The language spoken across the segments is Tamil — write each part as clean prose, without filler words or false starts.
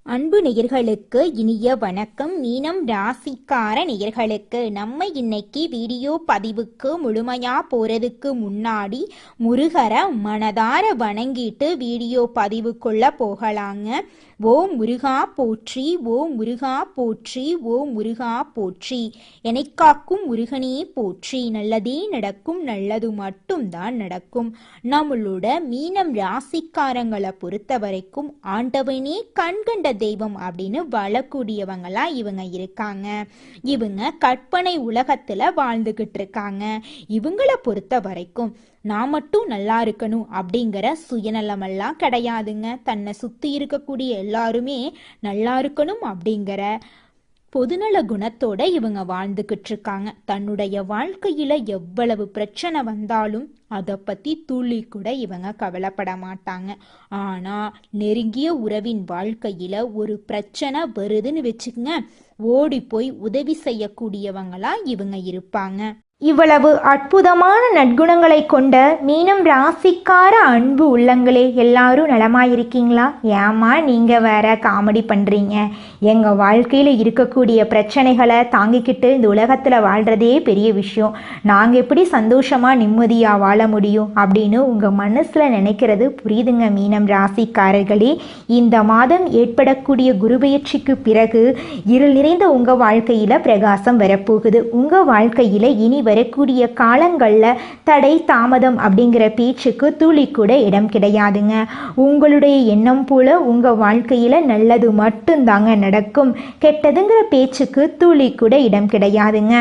அன்பு நேயர்களுக்கு இனிய வணக்கம். மீனம் ராசிக்கார நேயர்களுக்கு நம்ம இன்னைக்கு வீடியோ பதிவுக்கு முழுமையா போறதுக்கு முன்னாடி முருகரை மனதார வணங்கிட்டு வீடியோ பதிவுக்குள்ள போகலாங்க. ஓ முருகா போற்றி, ஓ முருகா போற்றி, ஓ முருகா போற்றி, எனைக்காக்கும் முருகனே போற்றி. நல்லதே நடக்கும், நல்லது மட்டும்தான் நடக்கும். நம்மளோட மீனம் ராசிக்காரங்களை பொறுத்த வரைக்கும் ஆண்டவனே கண்கண்ட தெய்வம் அப்படின்னு வாழக்கூடியவங்களா இவங்க இருக்காங்க. இவங்க கற்பனை உலகத்துல வாழ்ந்துகிட்டு இருக்காங்க. இவங்களை பொறுத்த வரைக்கும் நான் மட்டும் நல்லா இருக்கணும் அப்படிங்கிற சுயநலமெல்லாம் கிடையாதுங்க. தன்னை சுத்தி இருக்கக்கூடிய எல்லாருமே நல்லா இருக்கணும் அப்படிங்கிற பொதுநல குணத்தோட இவங்க வாழ்ந்துகிட்டு இருக்காங்க. தன்னுடைய வாழ்க்கையில எவ்வளவு பிரச்சனை வந்தாலும் அதை பத்தி துளி கூட இவங்க கவலைப்பட மாட்டாங்க. ஆனா நெருங்கிய உறவின் வாழ்க்கையில ஒரு பிரச்சனை வருதுன்னு வச்சுக்கங்க, ஓடி போய் உதவி செய்யக்கூடியவங்களா இவங்க இருப்பாங்க. இவ்வளவு அற்புதமான நற்குணங்களை கொண்ட மீனம் ராசிக்கார அன்பு உள்ளங்களே, எல்லாரும் நலமாயிருக்கீங்களா? ஏமா நீங்கள் வேற காமெடி பண்ணுறீங்க? எங்கள் வாழ்க்கையில் இருக்கக்கூடிய பிரச்சனைகளை தாங்கிக்கிட்டு இந்த உலகத்தில் வாழ்கிறதே பெரிய விஷயம். நாங்கள் எப்படி சந்தோஷமாக நிம்மதியாக வாழ முடியும் அப்படின்னு உங்கள் மனசில் நினைக்கிறது புரியுதுங்க மீனம் ராசிக்காரர்களே. இந்த மாதம் ஏற்படக்கூடிய குருபெயர்ச்சிக்கு பிறகு இருள் நிறைந்த உங்கள் வாழ்க்கையில் பிரகாசம் வரப்போகுது. உங்கள் வாழ்க்கையில் இனி வரக்கூடிய காலங்களில் தடை தாமதம் அப்படிங்கிற பேச்சுக்கு துளி கூட இடம் கிடையாதுங்க. உங்களுடைய எண்ணம் போல உங்கள் வாழ்க்கையில் நல்லது மட்டும்தாங்க நடக்கும். கெட்டதுங்கிற பேச்சுக்கு துளி கூட இடம் கிடையாதுங்க.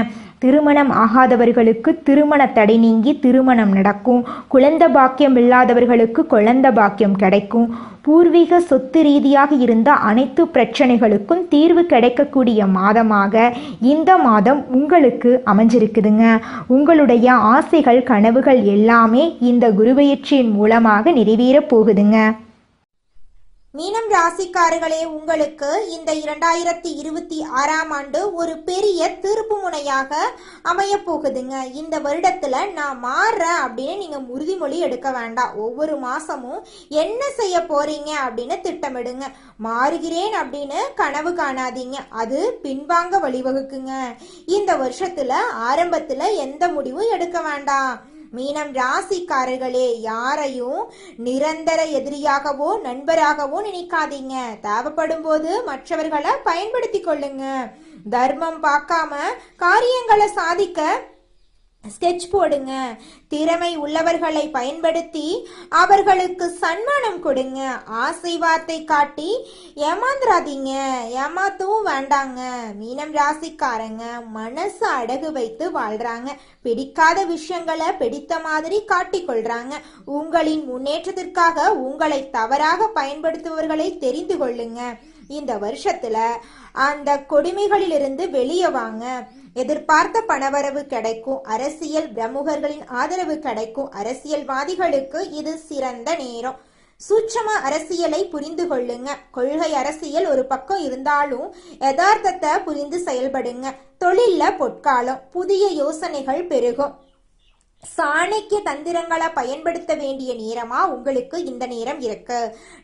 திருமணம் ஆகாதவர்களுக்கு திருமண தடை நீங்கி திருமணம் நடக்கும். குழந்தை பாக்கியம் இல்லாதவர்களுக்கு குழந்தை பாக்கியம் கிடைக்கும். பூர்வீக சொத்து ரீதியாக இருந்த அனைத்து பிரச்சனைகளுக்கும் தீர்வு கிடைக்கக்கூடிய மாதமாக இந்த மாதம் உங்களுக்கு அமைஞ்சிருக்குதுங்க. உங்களுடைய ஆசைகள் கனவுகள் எல்லாமே இந்த குருபெயர்ச்சியின் மூலமாக நிறைவேறப் போகுதுங்க. மீனம் ராசிக்காரர்களே, உங்களுக்கு இந்த 2026ஆம் ஆண்டு ஒரு பெரிய திருப்பு முனையாக அமைய போகுதுங்க. இந்த வருடத்துல நான் மாறுறேன் அப்படின்னு நீங்க உறுதிமொழி எடுக்க வேண்டாம். ஒவ்வொரு மாசமும் என்ன செய்ய போறீங்க அப்படின்னு திட்டமிடுங்க. மாறுகிறேன் அப்படின்னு கனவு காணாதீங்க, அது பின்வாங்க வழிவகுக்குங்க. இந்த வருஷத்துல ஆரம்பத்துல எந்த முடிவும் எடுக்க வேண்டாம். மீனம் ராசிக்காரர்களே, யாரையும் நிரந்தர எதிரியாகவோ நண்பராகவோ நினைக்காதீங்க. தேவைப்படும் போது மற்றவர்களை பயன்படுத்தி கொள்ளுங்க. தர்மம் பார்க்காம காரியங்களை சாதிக்க ஸ்கெட்ச் போடுங்க. திறமை உள்ளவர்களை பயன்படுத்தி அவர்களுக்கு சன்மானம் கொடுங்க. ஆசை வார்த்தை காட்டி ஏமாந்துராதீங்க, ஏமாத்தவும் வேண்டாங்க. மீனம் ராசிக்காரங்க மனசு அடகு வைத்து வாழ்றாங்க. பிடிக்காத விஷயங்களை பிடித்த மாதிரி காட்டிக்கொள்றாங்க. உங்களின் முன்னேற்றத்திற்காக உங்களை தவறாக பயன்படுத்துபவர்களை தெரிந்து கொள்ளுங்க. இந்த வருஷத்துல அந்த கொடுமைகளிலிருந்து வெளியே வாங்க. எதிர்பார்த்த பணவரவு கிடைக்கும். அரசியல் பிரமுகர்களின் ஆதரவு கிடைக்கும். அரசியல்வாதிகளுக்கு இது சிறந்த நேரம். சூட்சம அரசியலை புரிந்து கொள்ளுங்க. கொள்கை அரசியல் ஒரு பக்கம் இருந்தாலும் யதார்த்தத்தை புரிந்து செயல்படுங்க. தொழில்ல பொற்காலம், புதிய யோசனைகள் பெருகும். சாணக்கிய தந்திரங்களை பயன்படுத்த வேண்டிய நேரமா உங்களுக்கு இந்த நேரம் இருக்கு.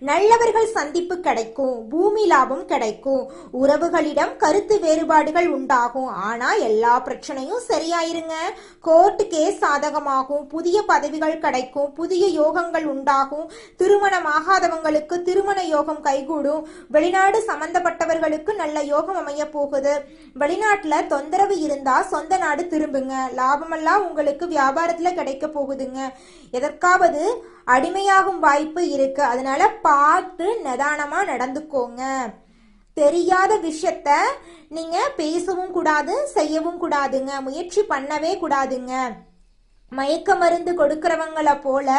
நல்லவர்கள் சந்திப்பு கிடைக்கும். பூமி லாபம் கிடைக்கும். உறவுகளிடம் கருத்து வேறுபாடுகள் உண்டாகும். ஆனா எல்லா பிரச்சனையும் சரியாயிருங்க. Court case சாதகமாகும். புதிய பதவிகள் கிடைக்கும். புதிய யோகங்கள் உண்டாகும். திருமணம் ஆகாதவங்களுக்கு திருமண யோகம் கைகூடும். வெளிநாடு சம்பந்தப்பட்டவர்களுக்கு நல்ல யோகம் அமைய போகுது. வெளிநாட்டுல தொந்தரவு இருந்தா சொந்த நாடு திரும்புங்க. லாபமெல்லாம் உங்களுக்கு வியாபார கிடைக்க போகுதுங்க. எதற்காவது அடிமையாகும் வாய்ப்பு இருக்கு. அதனால பார்த்து நிதானமா நடந்துக்கோங்க. தெரியாத விஷயத்த நீங்க பேசவும் கூடாது, செய்யவும் கூடாதுங்க. முயற்சி பண்ணவே கூடாதுங்க. மயக்க மருந்து கொடுக்கிறவங்கள போல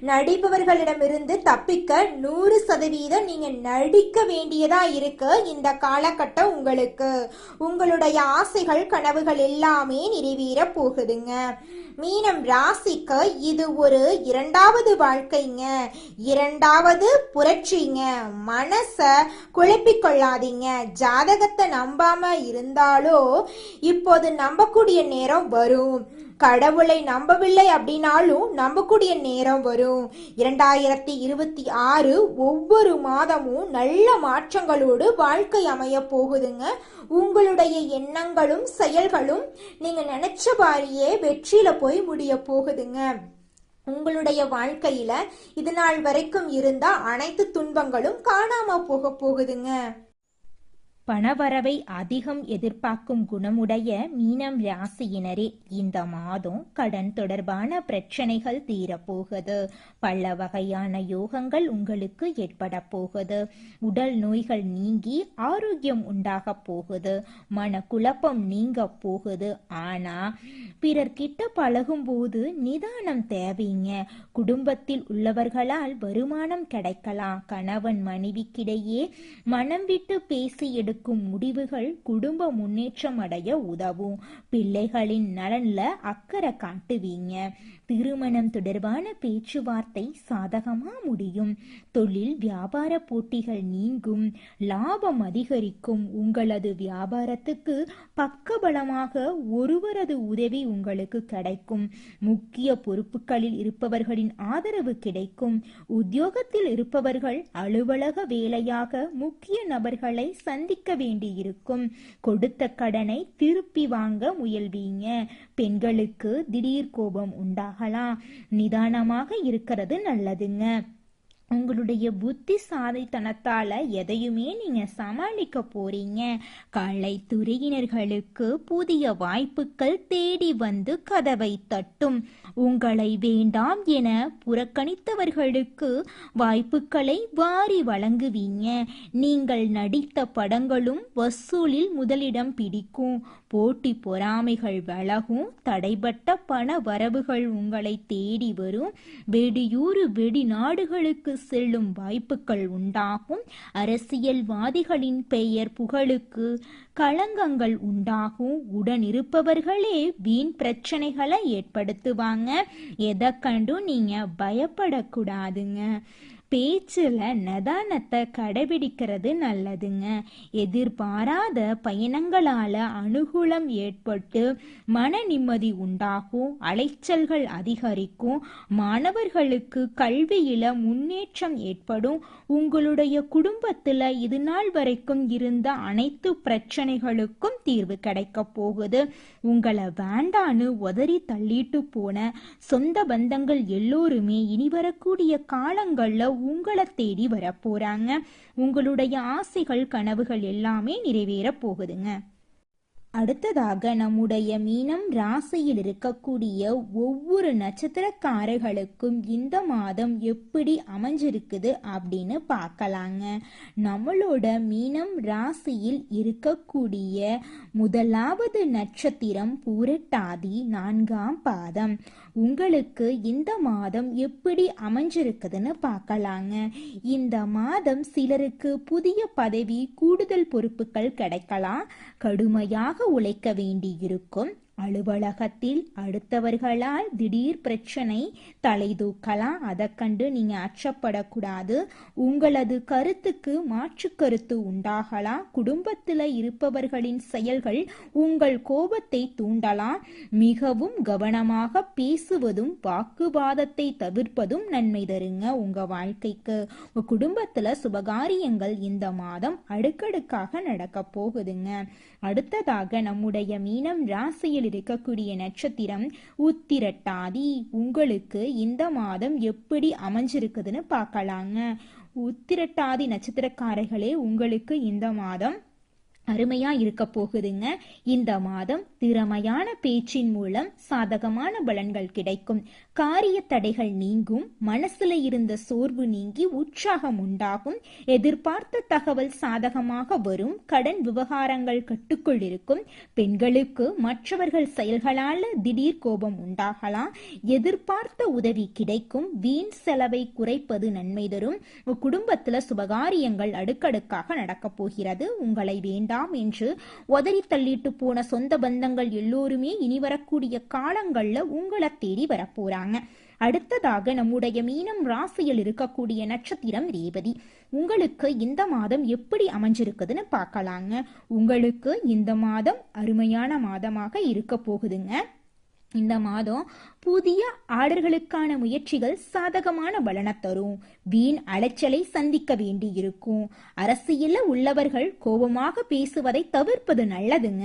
நடிப்பவர்களிடமிருந்து தப்பிக்க 100% நீங்க நடிக்க வேண்டியதா இருக்கு. இந்த காலகட்டம் உங்களுக்கு உங்களுடைய ஆசைகள் கனவுகள் எல்லாமே நிறைவேற போகுதுங்க. மீனம் ராசிக்கு இது ஒரு இரண்டாவது வாழ்க்கைங்க, இரண்டாவது புரட்சிங்க. மனச குழப்பிக்கொள்ளாதீங்க. ஜாதகத்தை நம்பாம இருந்தாலோ இப்போது நம்பக்கூடிய நேரம் வரும். கடவுளை நம்பவில்லை அப்படின்னாலும் நம்பக்கூடிய நேரம் வரும். 2026 ஒவ்வொரு மாதமும் நல்ல மாற்றங்களோடு வாழ்க்கை அமைய போகுதுங்க. உங்களுடைய எண்ணங்களும் செயல்களும் நீங்க நினைச்ச மாதிரியே வெற்றியில போய் முடிய போகுதுங்க. உங்களுடைய வாழ்க்கையில இது நாள் வரைக்கும் இருந்த அனைத்து துன்பங்களும் காணாம போக போகுதுங்க. பணவரவை அதிகம் எதிர்பார்க்கும் குணமுடைய மீனம் ராசியினரே, இந்த மாதம் கடன் தொடர்பான பிரச்சனைகள் தீரப்போகுது. பல வகையான யோகங்கள் உங்களுக்கு ஏற்பட போகுது. உடல் நோய்கள் நீங்கி ஆரோக்கியம் உண்டாக போகுது. மனக்குழப்பம் நீங்க போகுது. ஆனா பிறர்கிட்ட பழகும் போது நிதானம் தேவைங்க. குடும்பத்தில் உள்ளவர்களால் வருமானம் கிடைக்கலாம். கணவன் மனைவிக்கிடையே மனம் விட்டு பேசி முடிவுகள் குடும்ப முன்னேற்றம் அடைய உதவும். பிள்ளைகளின் நலன்ல அக்கறை காட்டுவீங்க. திருமணம் தொடர்பான பேச்சுவார்த்தை சாதகமா முடியும். தொழில் வியாபார போட்டிகள் நீங்கும். லாபம் அதிகரிக்கும். உங்களது வியாபாரத்துக்கு பக்கபலமாக ஒருவரது உதவி உங்களுக்கு கிடைக்கும். முக்கிய பொறுப்புகளில் இருப்பவர்களின் ஆதரவு கிடைக்கும். உத்தியோகத்தில் இருப்பவர்கள் அலுவலக வேலையாக முக்கிய நபர்களை சந்திக்க வேண்டியிருக்கும். கொடுத்த கடனை திருப்பி வாங்க முயல்வீங்க. பெண்களுக்கு திடீர் கோபம் உண்டாகலாம். நிதானமாக இருக்கிறது நல்லதுங்க. உங்களுடைய புத்திசாலித்தனத்தால எதையுமே நீங்க சமாளிக்க போறீங்க. கலைத்துறையினர்களுக்கு புதிய வாய்ப்புகள் தேடி வந்து கதவை தட்டும். உங்களை வேண்டாம் என புறக்கணித்தவர்களுக்கு வாய்ப்புகளை வாரி வழங்குவீங்க. நீங்கள் நடித்த படங்களும் வசூலில் முதலிடம் பிடிக்கும். போட்டி பொறாமைகள் விலகும். தடைபட்ட பண வரவுகள் உங்களை தேடி வரும். வெளியூர் வெளிநாடுகளுக்கு செல்லும் வாய்ப்புகள் உண்டாகும். அரசியல்வாதிகளின் பெயர் புகழுக்கு களங்கங்கள் உண்டாகும். உடன் இருப்பவர்களே வீண் பிரச்சனைகளை ஏற்படுத்துவாங்க. எதை கண்டும் நீங்க பயப்படக்கூடாதுங்க. பேச்சுல நிதானத்தை கடைபிடிக்கிறது நல்லதுங்க. எதிர்பாராத பயணங்களால அனுகூலம் ஏற்பட்டு மன நிம்மதி உண்டாகும். அலைச்சல்கள் அதிகரிக்கும். மாணவர்களுக்கு கல்வியில முன்னேற்றம் ஏற்படும். உங்களுடைய குடும்பத்துல இது நாள் வரைக்கும் இருந்த அனைத்து பிரச்சனைகளுக்கும் தீர்வு கிடைக்க போகுது. உங்களை வேண்டான்னு உதறி தள்ளிட்டு போன சொந்த பந்தங்கள் எல்லோருமே இனி வரக்கூடிய காலங்கள்ல உங்களை தேடி வர போறாங்க. உங்களுடைய ஆசைகள் கனவுகள் எல்லாமே நிறைவேற போகுதுங்க. அடுத்ததாக நம்முடைய மீனம் ராசியில் இருக்கக்கூடிய ஒவ்வொரு நட்சத்திரக்காரர்களுக்கும் இந்த மாதம் எப்படி அமைஞ்சிருக்குது அப்படின்னு பார்க்கலாங்க. நம்மளோட மீனம் ராசியில் இருக்கக்கூடிய முதலாவது நட்சத்திரம் பூரட்டாதி 4ஆம் பாதம். உங்களுக்கு இந்த மாதம் எப்படி அமைஞ்சிருக்குதுன்னு பார்க்கலாங்க. இந்த மாதம் சிலருக்கு புதிய பதவி, கூடுதல் பொறுப்புகள் கிடைக்கலாம். கடுமையாக உழைக்க வேண்டியிருக்கும். அலுவலகத்தில் அடுத்தவர்களால் திடீர் பிரச்சனை தலை தூக்கலாம். அதை கண்டு நீங்க அச்சப்படக்கூடாது. உங்களது கருத்துக்கு மாற்று கருத்து உண்டாகலாம். குடும்பத்தில் இருப்பவர்களின் செயல்கள் உங்கள் கோபத்தை தூண்டலாம். மிகவும் கவனமாக பேசுவதும் வாக்குவாதத்தை தவிர்ப்பதும் நன்மை தருங்க உங்க வாழ்க்கைக்கு. உங்க குடும்பத்துல சுபகாரியங்கள் இந்த மாதம் அடுக்கடுக்காக நடக்க போகுதுங்க. அடுத்ததாக நம்முடைய மீனம் ராசியில் இருக்கக்கூடிய நட்சத்திரம் உத்திரட்டாதி. உங்களுக்கு இந்த மாதம் எப்படி அமைஞ்சிருக்குதுன்னு பார்க்கலாங்க. உத்திரட்டாதி நட்சத்திரக்காரர்களே, உங்களுக்கு இந்த மாதம் அருமையா இருக்க போகுதுங்க. இந்த மாதம் திறமையான பேச்சின் மூலம் சாதகமான பலன்கள் கிடைக்கும். காரிய தடைகள் நீங்கும். மனசுல இருந்த சோர்வு நீங்கி உற்சாகம் உண்டாகும். எதிர்பார்த்த தகவல் சாதகமாக வரும். கடன் விவகாரங்கள் கட்டுக்குள் இருக்கும். பெண்களுக்கு மற்றவர்கள் செயல்களால திடீர் கோபம் உண்டாகலாம். எதிர்பார்த்த உதவி கிடைக்கும். வீண் செலவை குறைப்பது நன்மை தரும். குடும்பத்துல சுபகாரியங்கள் அடுக்கடுக்காக நடக்க போகிறது. உங்களை வேண்டாம் என்று உதறி தள்ளிட்டு போன சொந்த பந்தங்கள் எல்லோருமே இனி வரக்கூடிய காலங்கள்ல உங்களை தேடி வரப்போறாங்க. அடுத்ததாக நம்முடைய மீனம் ராசியில் இருக்கக்கூடிய நட்சத்திரம் ரேவதி. உங்களுக்கு இந்த மாதம் எப்படி அமைஞ்சிருக்குதுன்னு பார்க்கலாங்க. உங்களுக்கு இந்த மாதம் அருமையான மாதமாக இருக்க போகுதுங்க. இந்த மாதம் புதிய ஆர்டர்களுக்கான முயற்சிகள் சாதகமான பலனை தரும். வீண் அலைச்சலை சந்திக்க வேண்டி இருக்கும். அரசியல்ல உள்ளவர்கள் கோபமாக பேசுவதை தவிர்ப்பது நல்லதுங்க.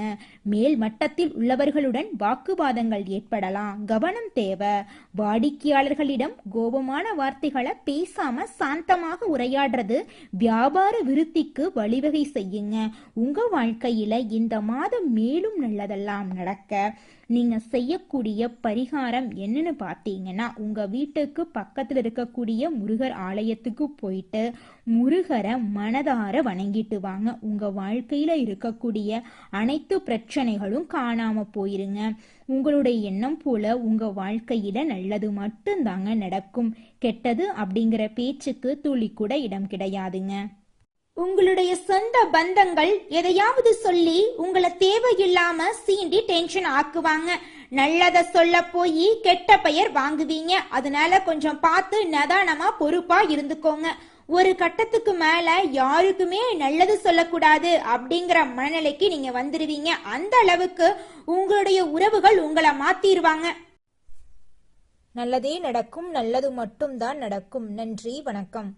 மேல் மட்டத்தில் உள்ளவர்களுடன் வாக்குவாதங்கள் ஏற்படலாம், கவனம் தேவை. வாடிக்கையாளர்களிடம் கோபமான வார்த்தைகளை பேசாம சாந்தமாக உரையாடுறது வியாபார விருத்திக்கு வழிவகை செய்யுங்க. உங்க வாழ்க்கையில இந்த மாதம் மேலும் நல்லதெல்லாம் நடக்க நீங்க செய்யக்கூடிய பரிகாரம் என்னன்னு பார்த்தீங்கன்னா, உங்க வீட்டுக்கு பக்கத்துல இருக்கக்கூடிய முருகர் ஆலயத்துக்கு போயிட்டு முருகரை மனதார வணங்கிட்டு வாங்க. உங்க வாழ்க்கையில இருக்கக்கூடிய அனைத்து பிரச்சனைகளும் காணாம போயிருங்க. உங்களுடைய எண்ணம் போல உங்க வாழ்க்கையில நல்லது மட்டும்தாங்க நடக்கும். கெட்டது அப்படிங்கிற பேச்சுக்கு துளி கூட இடம் கிடையாதுங்க. உங்களுடைய சொந்த பந்தங்கள் எதையாவது சொல்லி உங்களை தேவையில்லாம சீண்டி டென்ஷன் ஆக்குவாங்க. நல்லத சொல்ல போய் கெட்ட பெயர் வாங்குவீங்க. அதனால கொஞ்சம் பார்த்து நிதானமா பொறுப்பா இருந்துக்கோங்க. ஒரு கட்டத்துக்கு மேல யாருக்குமே நல்லது சொல்லக்கூடாது அப்படிங்கிற மனநிலைக்கு நீங்க வந்துருவீங்க. அந்த அளவுக்கு உங்களுடைய உறவுகள் உங்களை மாத்திருவாங்க. நல்லதே நடக்கும், நல்லது மட்டும்தான் நடக்கும். நன்றி, வணக்கம்.